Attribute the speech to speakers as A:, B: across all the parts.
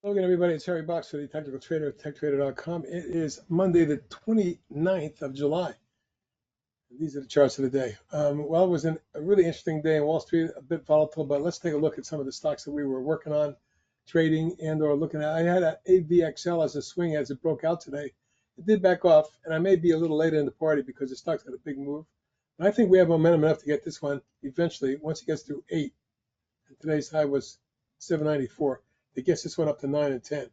A: Hello again, everybody. It's Harry Box for the Technical Trader at TechTrader.com. It is Monday, the 29th of July. These are the charts of the day. Well, it was a really interesting day in Wall Street, a bit volatile, but let's take a look at some of the stocks that we were working on, trading and or looking at. I had an AVXL as a swing as it broke out today. It did back off, and I may be a little later in the party because the stock's got a big move. But I think we have momentum enough to get this one eventually once it gets through 8. And today's high was 794. It gets this one up to 9 and 10.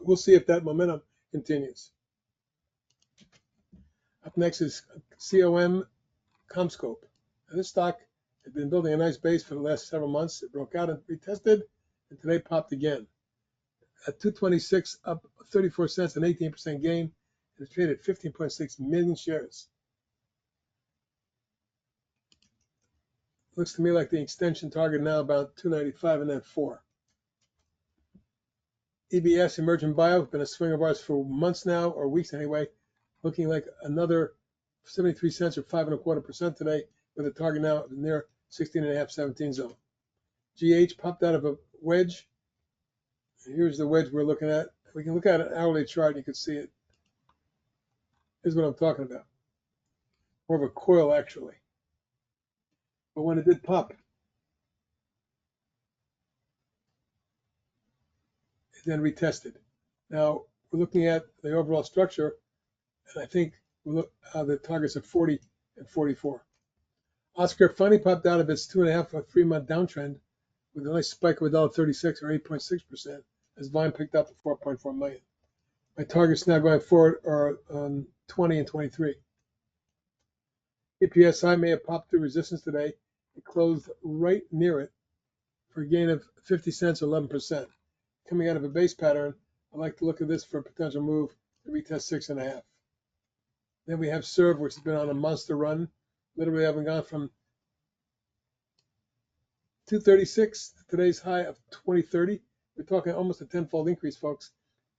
A: We'll see if that momentum continues. Up next is COMM CommScope. Now, this stock had been building a nice base for the last several months. It broke out and retested, and today popped again. At 226, up 34 cents, an 18% gain, and it traded 15.6 million shares. Looks to me like the extension target now about 295 and then 4. EBS, Emerging Bio, has been a swing of ours for months now, or weeks anyway, looking like another 73 cents or 5.25% today, with a target now near 16.5, 17 zone. GH popped out of a wedge. And here's the wedge we're looking at. We can look at an hourly chart and you can see it. Here's what I'm talking about. More of a coil, actually. But when it did pop, then retested. Now we're looking at the overall structure, and I think we look the targets are 40 and 44. Oscr finally popped out of its 2.5 or 3 month downtrend with a nice spike of $1.36 or 8.6% as volume picked up to 4.4 million. My targets now going forward are 20 and 23. PPSI may have popped through resistance today. It closed right near it for a gain of 50 cents or 11%. Coming out of a base pattern, I like to look at this for a potential move to retest 6.5. Then we have SERV, which has been on a monster run. Literally having gone from 236 to today's high of 2030. We're talking almost a tenfold increase, folks,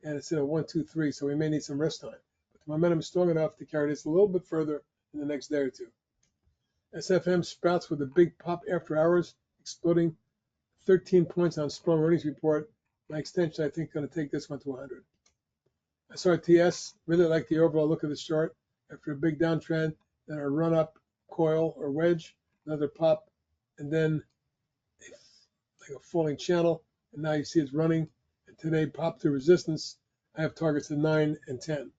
A: and it's in a 1, 2, 3, so we may need some rest time. But the momentum is strong enough to carry this a little bit further in the next day or two. SFM sprouts with a big pop after hours, exploding 13 points on strong earnings report. My extension, I think, going to take this one to 100. SRTS, really like the overall look of this chart. After a big downtrend, then a run-up coil or wedge, another pop, and then like a falling channel. And now you see it's running. And today, popped to resistance. I have targets of 9 and 10.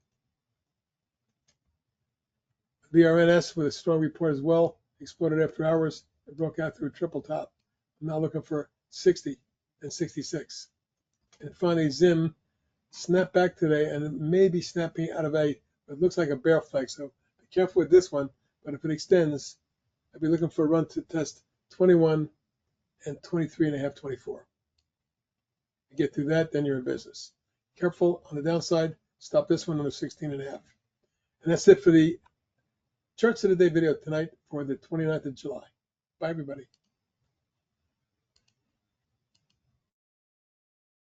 A: VRNS with a strong report as well. Exploded after hours. It broke out through a triple top. I'm now looking for 60 and 66. And finally, Zim snapped back today, and it may be snapping out of it looks like a bear flag. So be careful with this one. But if it extends, I'll be looking for a run to test 21 and 23.5, 24. You get through that, then you're in business. Careful on the downside. Stop this one under 16.5. And that's it for the Charts of the Day video tonight for the 29th of July. Bye, everybody.